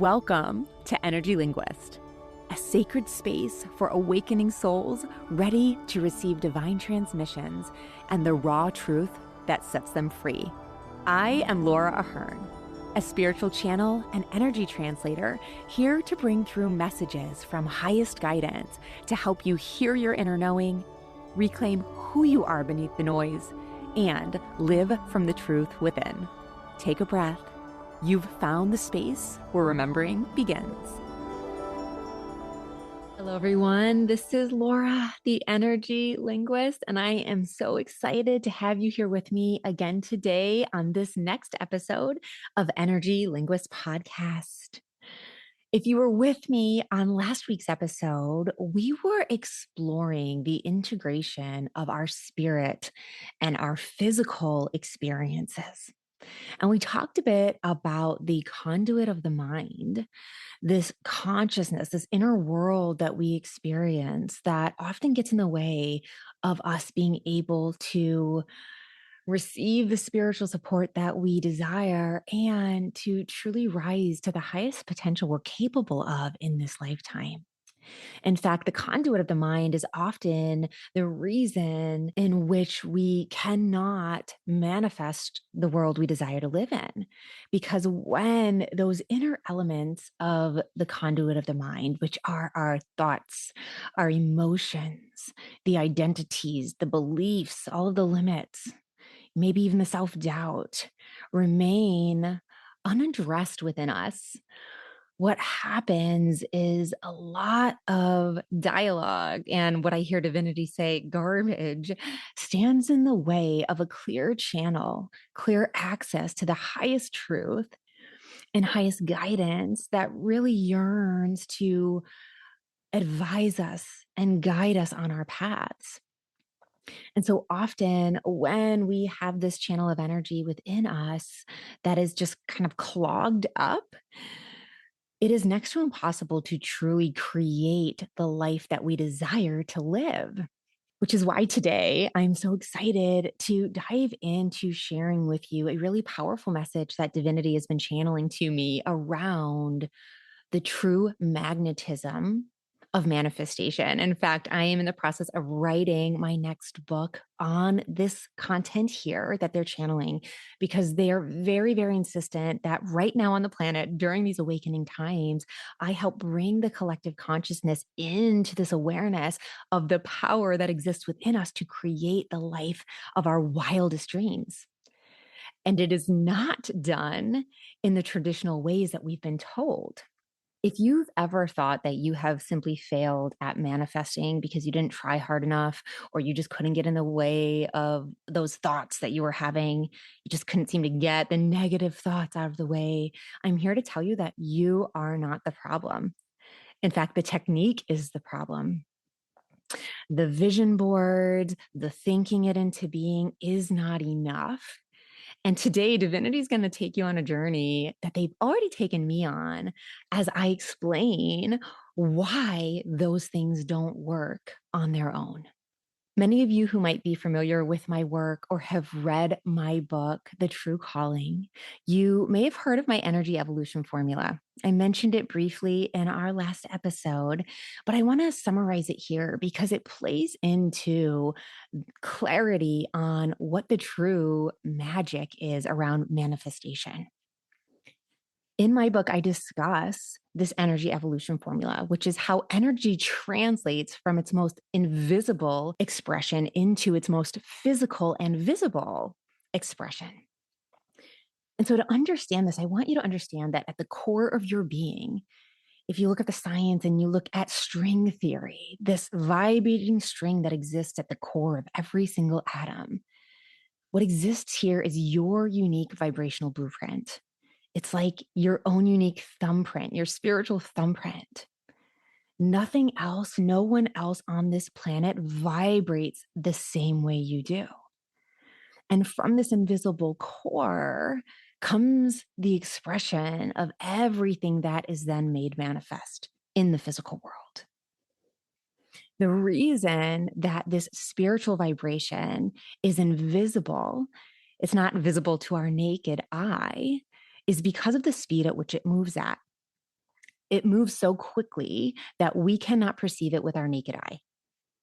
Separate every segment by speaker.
Speaker 1: Welcome to Energy Linguist, a sacred space for awakening souls ready to receive divine transmissions and the raw truth that sets them free. I am Laura Ahern, a spiritual channel and energy translator here to bring through messages from highest guidance to help you hear your inner knowing, reclaim who you are beneath the noise, and live from the truth within. Take a breath. You've found the space where remembering begins. Hello, everyone. This is Laura, the Energy Linguist, and I am so excited to have you here with me again today on this next episode of Energy Linguist Podcast. If you were with me on last week's episode, we were exploring the integration of our spirit and our physical experiences. And we talked a bit about the conduit of the mind, this consciousness, this inner world that we experience that often gets in the way of us being able to receive the spiritual support that we desire and to truly rise to the highest potential we're capable of in this lifetime. In fact, the conduit of the mind is often the reason in which we cannot manifest the world we desire to live in. Because when those inner elements of the conduit of the mind, which are our thoughts, our emotions, the identities, the beliefs, all of the limits, maybe even the self-doubt, remain unaddressed within us, what happens is a lot of dialogue and what I hear divinity say, garbage, stands in the way of a clear channel, clear access to the highest truth and highest guidance that really yearns to advise us and guide us on our paths. And so often when we have this channel of energy within us that is just kind of clogged up, it is next to impossible to truly create the life that we desire to live, which is why today I'm so excited to dive into sharing with you a really powerful message that divinity has been channeling to me around the true magnetism of manifestation. In fact, I am in the process of writing my next book on this content here that they're channeling, because they are very, very insistent that right now on the planet, during these awakening times, I help bring the collective consciousness into this awareness of the power that exists within us to create the life of our wildest dreams. And it is not done in the traditional ways that we've been told. If you've ever thought that you have simply failed at manifesting because you didn't try hard enough, or you just couldn't get in the way of those thoughts that you were having, you just couldn't seem to get the negative thoughts out of the way, I'm here to tell you that you are not the problem. In fact, the technique is the problem. The vision board, the thinking it into being is not enough. And today, Divinity is going to take you on a journey that they've already taken me on as I explain why those things don't work on their own. Many of you who might be familiar with my work or have read my book, The True Calling, you may have heard of my energy evolution formula. I mentioned it briefly in our last episode, but I want to summarize it here because it plays into clarity on what the true magic is around manifestation. In my book, I discuss this energy evolution formula, which is how energy translates from its most invisible expression into its most physical and visible expression. And so to understand this, I want you to understand that at the core of your being, if you look at the science and you look at string theory, this vibrating string that exists at the core of every single atom, what exists here is your unique vibrational blueprint. It's like your own unique thumbprint, your spiritual thumbprint. Nothing else, no one else on this planet vibrates the same way you do. And from this invisible core comes the expression of everything that is then made manifest in the physical world. The reason that this spiritual vibration is invisible, it's not visible to our naked eye, is because of the speed at which it moves at. It moves so quickly that we cannot perceive it with our naked eye.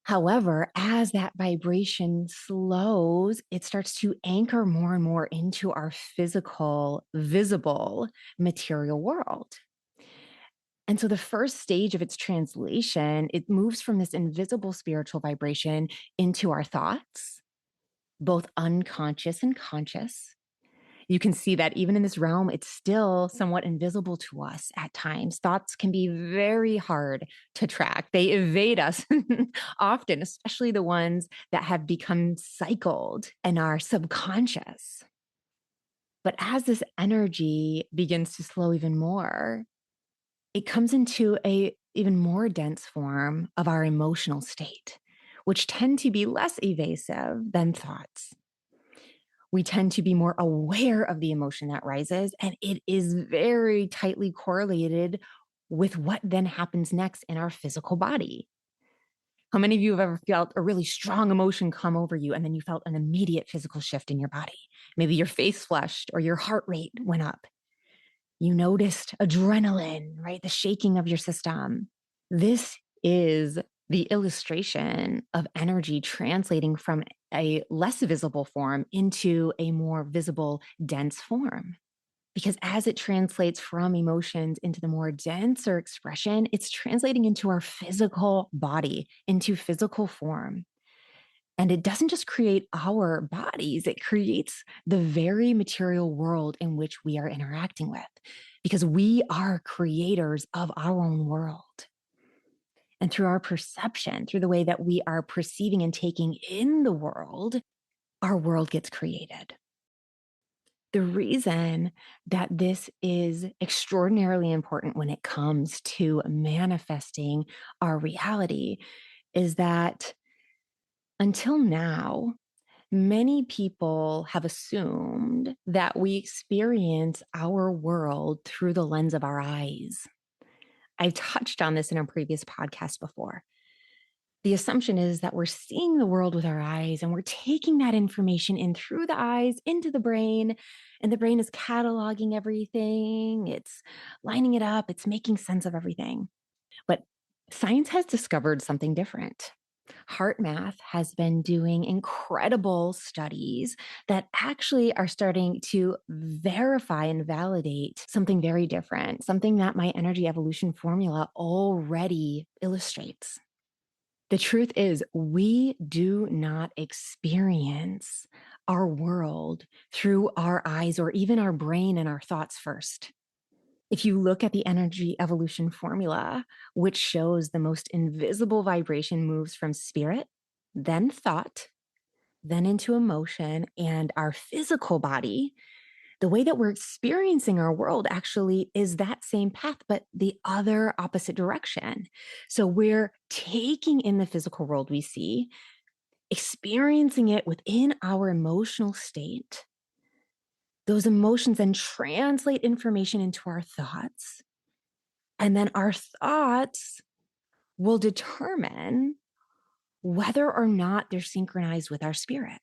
Speaker 1: However, as that vibration slows, it starts to anchor more and more into our physical, visible material world. And so the first stage of its translation, it moves from this invisible spiritual vibration into our thoughts, both unconscious and conscious. You can see that even in this realm, it's still somewhat invisible to us at times. Thoughts can be very hard to track. They evade us often, especially the ones that have become cycled and are subconscious. But as this energy begins to slow even more, it comes into a even more dense form of our emotional state, which tend to be less evasive than thoughts. We tend to be more aware of the emotion that rises, and it is very tightly correlated with what then happens next in our physical body. How many of you have ever felt a really strong emotion come over you and then you felt an immediate physical shift in your body? Maybe your face flushed or your heart rate went up. You noticed adrenaline, right? The shaking of your system. This is the illustration of energy translating from a less visible form into a more visible, dense form. Because as it translates from emotions into the more denser expression, it's translating into our physical body, into physical form. And it doesn't just create our bodies, it creates the very material world in which we are interacting with, because we are creators of our own world. And through our perception, through the way that we are perceiving and taking in the world, our world gets created. The reason that this is extraordinarily important when it comes to manifesting our reality is that until now, many people have assumed that we experience our world through the lens of our eyes. I've touched on this in a previous podcast before. The assumption is that we're seeing the world with our eyes and we're taking that information in through the eyes into the brain, and the brain is cataloging everything. It's lining it up. It's making sense of everything. But science has discovered something different. Heart Math has been doing incredible studies that actually are starting to verify and validate something very different, something that my energy evolution formula already illustrates. The truth is, we do not experience our world through our eyes or even our brain and our thoughts first. If you look at the energy evolution formula, which shows the most invisible vibration moves from spirit, then thought, then into emotion and our physical body, the way that we're experiencing our world actually is that same path, but the other opposite direction. So we're taking in the physical world we see, experiencing it within our emotional state. Those emotions then translate information into our thoughts. And then our thoughts will determine whether or not they're synchronized with our spirit.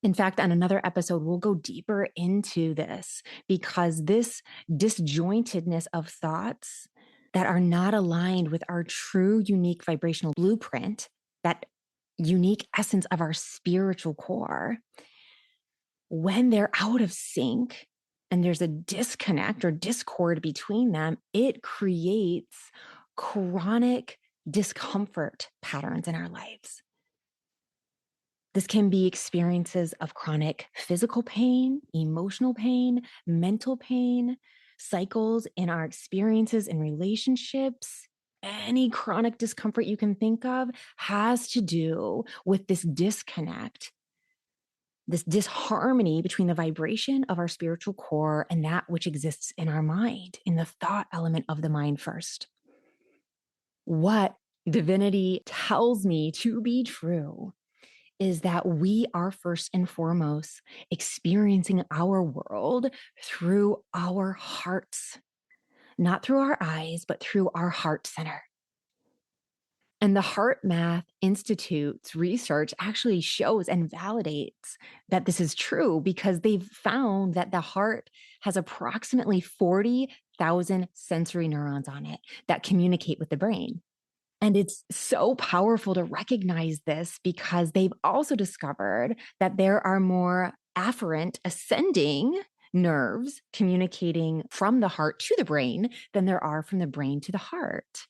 Speaker 1: In fact, on another episode, we'll go deeper into this because this disjointedness of thoughts that are not aligned with our true unique vibrational blueprint, that unique essence of our spiritual core, when they're out of sync and there's a disconnect or discord between them, it creates chronic discomfort patterns in our lives. This can be experiences of chronic physical pain, emotional pain, mental pain, cycles in our experiences in relationships. Any chronic discomfort you can think of has to do with this disconnect, this disharmony between the vibration of our spiritual core and that which exists in our mind, in the thought element of the mind first. What divinity tells me to be true is that we are first and foremost experiencing our world through our hearts, not through our eyes, but through our heart center. And the Heart Math Institute's research actually shows and validates that this is true because they've found that the heart has approximately 40 8,000 sensory neurons on it that communicate with the brain. And it's so powerful to recognize this because they've also discovered that there are more afferent ascending nerves communicating from the heart to the brain than there are from the brain to the heart.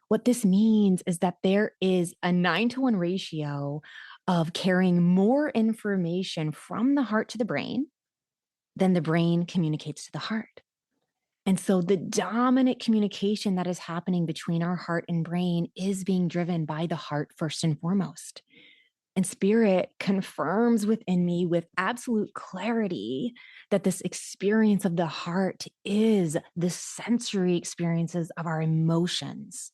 Speaker 1: What this means is that there is a 9-to-1 ratio of carrying more information from the heart to the brain than the brain communicates to the heart. And so the dominant communication that is happening between our heart and brain is being driven by the heart first and foremost. And spirit confirms within me with absolute clarity that this experience of the heart is the sensory experiences of our emotions.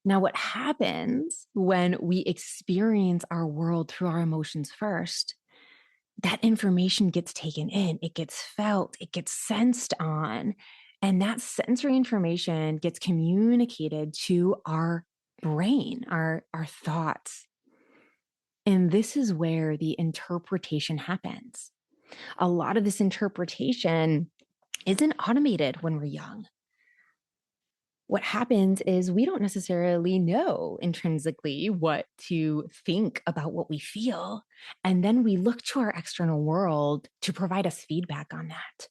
Speaker 1: Now, what happens when we experience our world through our emotions first? That information gets taken in, it gets felt, it gets sensed on, and that sensory information gets communicated to our brain, our thoughts. And this is where the interpretation happens. A lot of this interpretation isn't automated when we're young. What happens is we don't necessarily know intrinsically what to think about what we feel. And then we look to our external world to provide us feedback on that.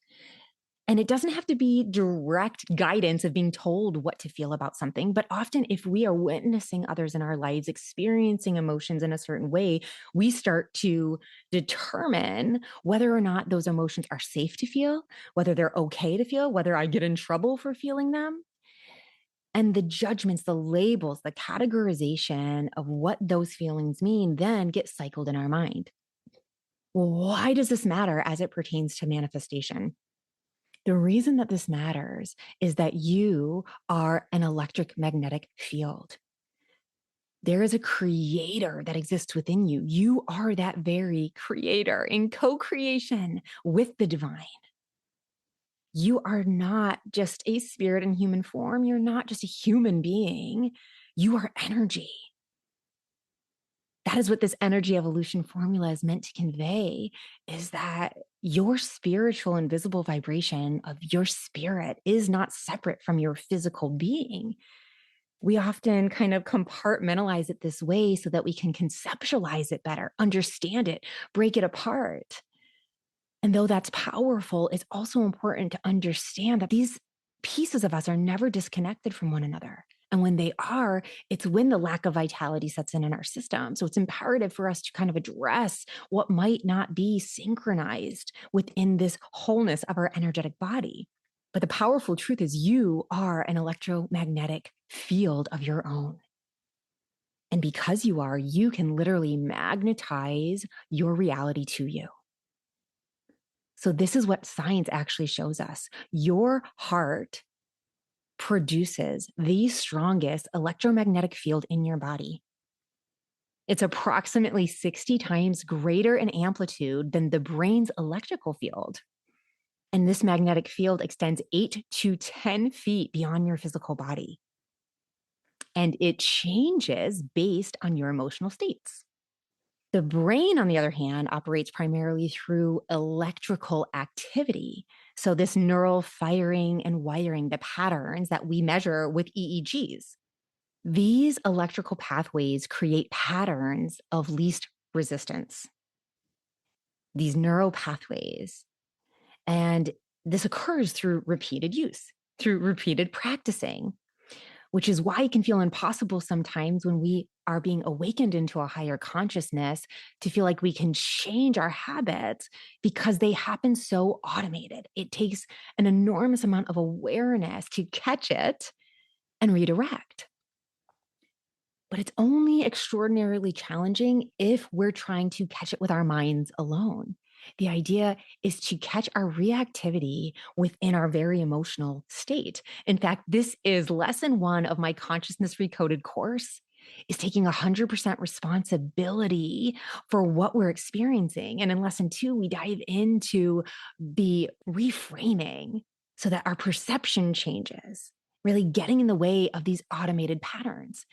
Speaker 1: And it doesn't have to be direct guidance of being told what to feel about something, but often if we are witnessing others in our lives experiencing emotions in a certain way, we start to determine whether or not those emotions are safe to feel, whether they're okay to feel, whether I get in trouble for feeling them. And the judgments, the labels, the categorization of what those feelings mean then get cycled in our mind. Why does this matter as it pertains to manifestation? The reason that this matters is that you are an electric magnetic field. There is a creator that exists within you. You are that very creator in co-creation with the divine. You are not just a spirit in human form. You're not just a human being. You are energy. That is what this energy evolution formula is meant to convey, is that your spiritual invisible vibration of your spirit is not separate from your physical being. We often kind of compartmentalize it this way so that we can conceptualize it better, understand it, break it apart. And though that's powerful, it's also important to understand that these pieces of us are never disconnected from one another. And when they are, it's when the lack of vitality sets in our system. So it's imperative for us to kind of address what might not be synchronized within this wholeness of our energetic body. But the powerful truth is you are an electromagnetic field of your own. And because you are, you can literally magnetize your reality to you. So this is what science actually shows us. Your heart produces the strongest electromagnetic field in your body. It's approximately 60 times greater in amplitude than the brain's electrical field. And this magnetic field extends 8 to 10 feet beyond your physical body. And it changes based on your emotional states. The brain, on the other hand, operates primarily through electrical activity. So this neural firing and wiring, the patterns that we measure with EEGs, these electrical pathways create patterns of least resistance, these neural pathways. And this occurs through repeated use, through repeated practicing, which is why it can feel impossible sometimes when we are being awakened into a higher consciousness to feel like we can change our habits because they happen so automated. It takes an enormous amount of awareness to catch it and redirect. But it's only extraordinarily challenging if we're trying to catch it with our minds alone. The idea is to catch our reactivity within our very emotional state. In fact, this is lesson 1 of my Consciousness Recoded course, is taking 100% responsibility for what we're experiencing. And in lesson 2, we dive into the reframing so that our perception changes, really getting in the way of these automated patterns.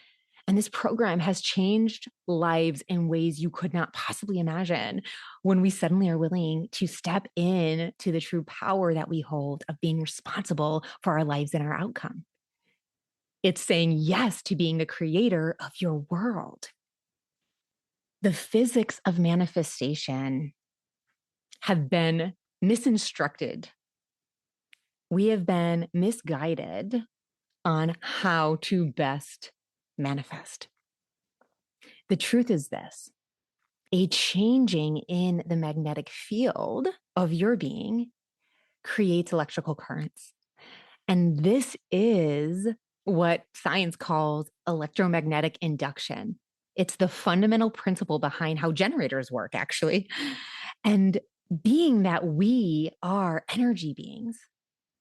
Speaker 1: And this program has changed lives in ways you could not possibly imagine when we suddenly are willing to step in to the true power that we hold of being responsible for our lives and our outcome. It's saying yes to being the creator of your world. The physics of manifestation have been misinstructed. We have been misguided on how to best manifest. The truth is this: a changing in the magnetic field of your being creates electrical currents. And this is what science calls electromagnetic induction. It's the fundamental principle behind how generators work, actually. And being that we are energy beings,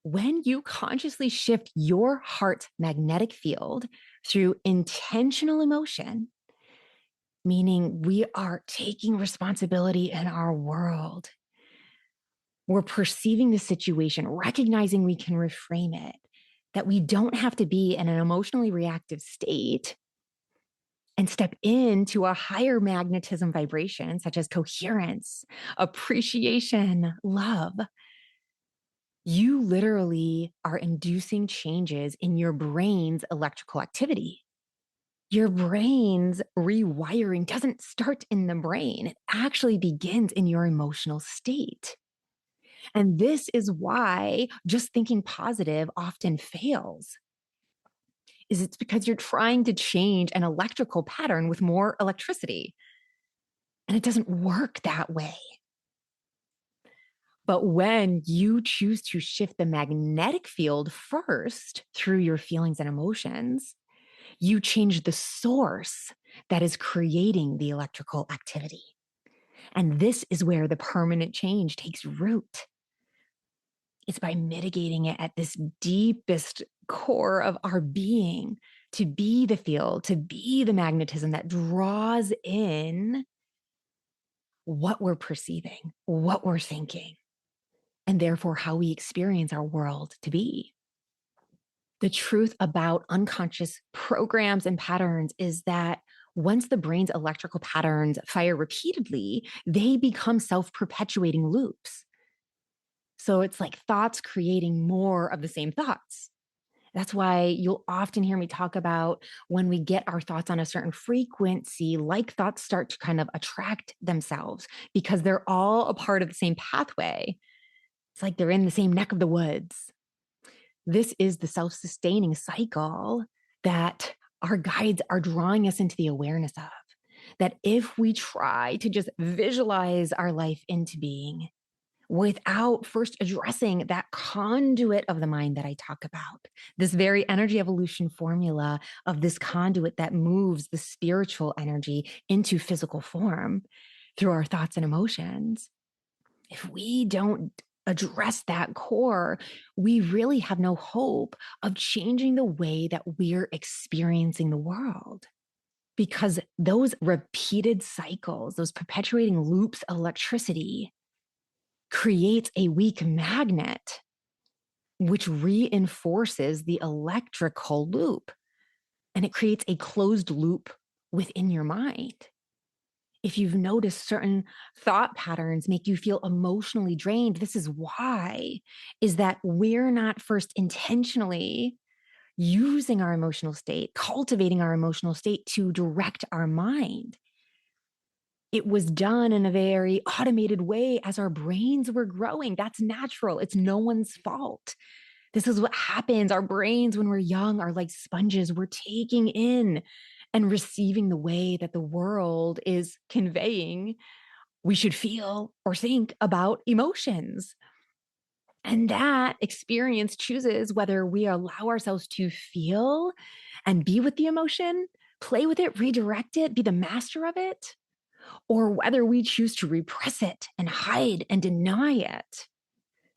Speaker 1: when you consciously shift your heart's magnetic field through intentional emotion, meaning we are taking responsibility in our world, we're perceiving the situation, recognizing we can reframe it, that we don't have to be in an emotionally reactive state and step into a higher magnetism vibration, such as coherence, appreciation, love. You literally are inducing changes in your brain's electrical activity. Your brain's rewiring doesn't start in the brain. It actually begins in your emotional state. And this is why just thinking positive often fails. It's because you're trying to change an electrical pattern with more electricity. And it doesn't work that way. But when you choose to shift the magnetic field first through your feelings and emotions, you change the source that is creating the electrical activity. And this is where the permanent change takes root. It's by mitigating it at this deepest core of our being, to be the field, to be the magnetism that draws in what we're perceiving, what we're thinking, and therefore how we experience our world to be. The truth about unconscious programs and patterns is that once the brain's electrical patterns fire repeatedly, they become self-perpetuating loops. So it's like thoughts creating more of the same thoughts. That's why you'll often hear me talk about when we get our thoughts on a certain frequency, like thoughts start to kind of attract themselves because they're all a part of the same pathway. It's like they're in the same neck of the woods. This is the self-sustaining cycle that our guides are drawing us into the awareness of. That if we try to just visualize our life into being without first addressing that conduit of the mind that I talk about, this very energy evolution formula of this conduit that moves the spiritual energy into physical form through our thoughts and emotions, if we don't address that core, we really have no hope of changing the way that we're experiencing the world. Because those repeated cycles, those perpetuating loops of electricity, creates a weak magnet, which reinforces the electrical loop. And it creates a closed loop within your mind. If you've noticed certain thought patterns make you feel emotionally drained, this is why, is that we're not first intentionally using our emotional state, cultivating our emotional state to direct our mind. It was done in a very automated way as our brains were growing. That's natural. It's no one's fault. This is what happens. Our brains, when we're young, are like sponges. We're taking in and receiving the way that the world is conveying we should feel or think about emotions. And that experience chooses whether we allow ourselves to feel and be with the emotion, play with it, redirect it, be the master of it, or whether we choose to repress it and hide and deny it.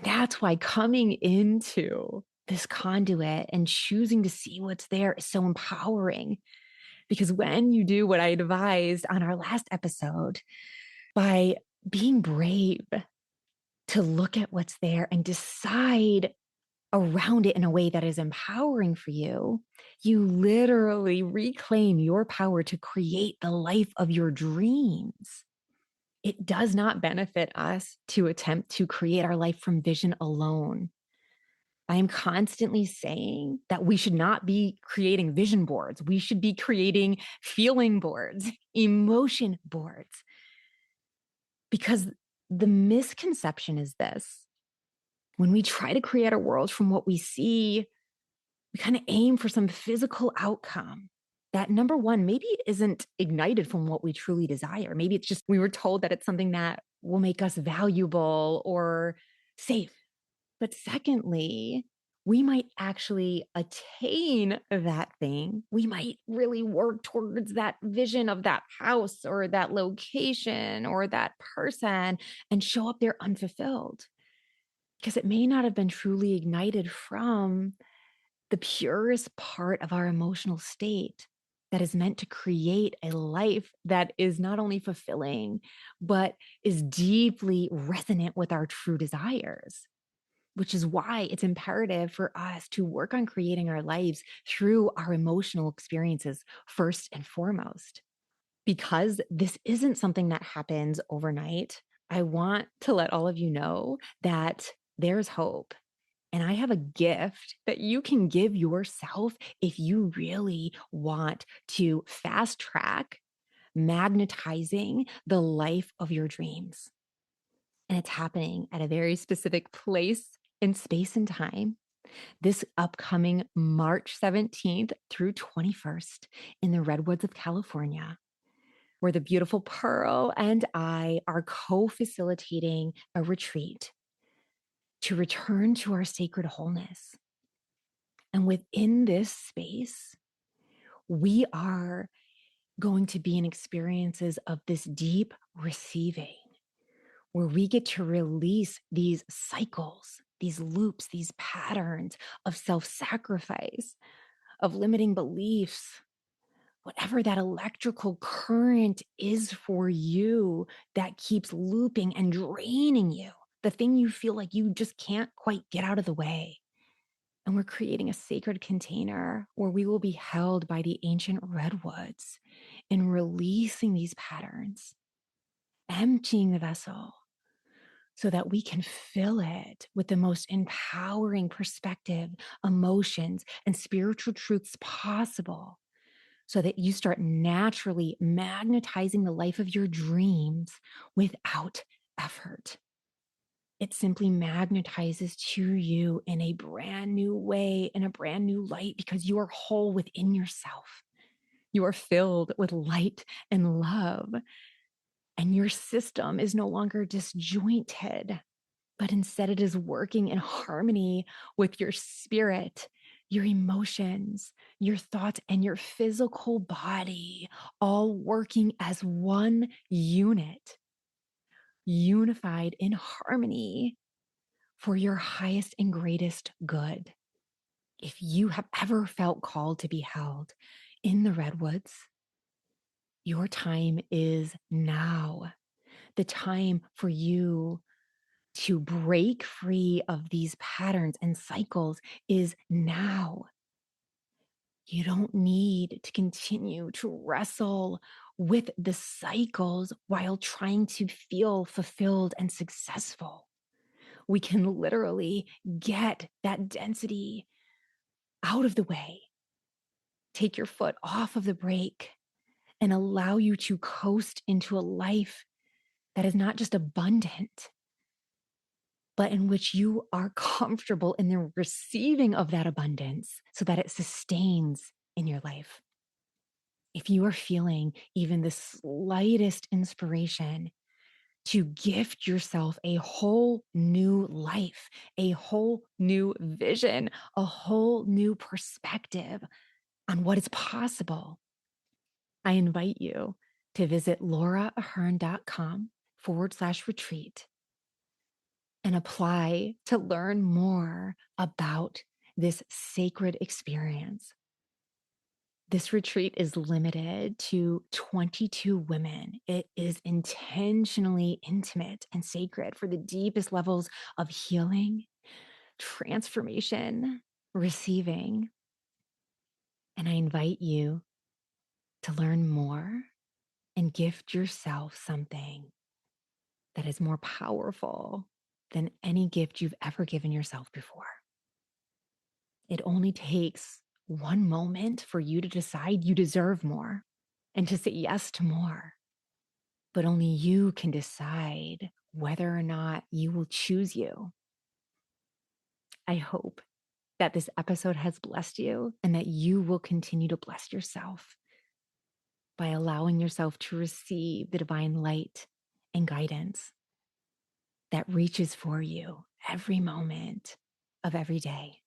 Speaker 1: That's why coming into this conduit and choosing to see what's there is so empowering. Because when you do what I advised on our last episode, by being brave to look at what's there and decide around it in a way that is empowering for you, you literally reclaim your power to create the life of your dreams. It does not benefit us to attempt to create our life from vision alone. I am constantly saying that we should not be creating vision boards. We should be creating feeling boards, emotion boards, because the misconception is this: when we try to create a world from what we see, we kind of aim for some physical outcome that, number one, maybe isn't ignited from what we truly desire. Maybe it's just we were told that it's something that will make us valuable or safe. But secondly, we might actually attain that thing. We might really work towards that vision of that house or that location or that person and show up there unfulfilled because it may not have been truly ignited from the purest part of our emotional state that is meant to create a life that is not only fulfilling, but is deeply resonant with our true desires, which is why it's imperative for us to work on creating our lives through our emotional experiences first and foremost. Because this isn't something that happens overnight, I want to let all of you know that there's hope. And I have a gift that you can give yourself if you really want to fast track magnetizing the life of your dreams. And it's happening at a very specific place in space and time this upcoming March 17th through 21st in the Redwoods of California, where the beautiful Pearl and I are co-facilitating a retreat to return to our sacred wholeness. And within this space, we are going to be in experiences of this deep receiving, where we get to release these cycles, these loops, these patterns of self-sacrifice, of limiting beliefs, whatever that electrical current is for you that keeps looping and draining you, the thing you feel like you just can't quite get out of the way. And we're creating a sacred container where we will be held by the ancient redwoods and releasing these patterns, emptying the vessel so that we can fill it with the most empowering perspective, emotions, and spiritual truths possible, so that you start naturally magnetizing the life of your dreams without effort. It simply magnetizes to you in a brand new way, in a brand new light, because you are whole within yourself. You are filled with light and love, and your system is no longer disjointed, but instead it is working in harmony with your spirit, your emotions, your thoughts, and your physical body, all working as one unit, unified in harmony for your highest and greatest good. If you have ever felt called to be held in the redwoods, your time is now. The time for you to break free of these patterns and cycles is now. You don't need to continue to wrestle with the cycles while trying to feel fulfilled and successful. We can literally get that density out of the way, take your foot off of the brake, and allow you to coast into a life that is not just abundant, but in which you are comfortable in the receiving of that abundance so that it sustains in your life. If you are feeling even the slightest inspiration to gift yourself a whole new life, a whole new vision, a whole new perspective on what is possible, I invite you to visit lauraahern.com/retreat and apply to learn more about this sacred experience. This retreat is limited to 22 women. It is intentionally intimate and sacred for the deepest levels of healing, transformation, receiving. And I invite you to learn more and gift yourself something that is more powerful than any gift you've ever given yourself before. It only takes one moment for you to decide you deserve more and to say yes to more. But only you can decide whether or not you will choose you. I hope that this episode has blessed you and that you will continue to bless yourself by allowing yourself to receive the divine light and guidance that reaches for you every moment of every day.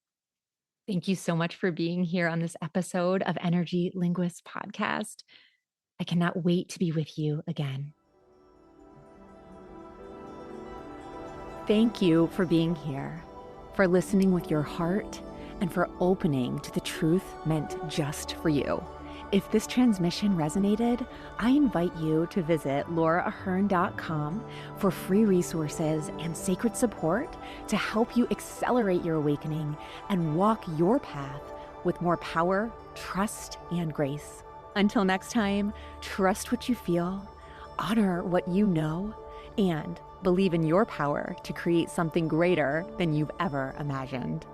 Speaker 1: Thank you so much for being here on this episode of Energy Linguist Podcast. I cannot wait to be with you again. Thank you for being here, for listening with your heart, and for opening to the truth meant just for you. If this transmission resonated, I invite you to visit lauraahern.com for free resources and sacred support to help you accelerate your awakening and walk your path with more power, trust, and grace. Until next time, trust what you feel, honor what you know, and believe in your power to create something greater than you've ever imagined.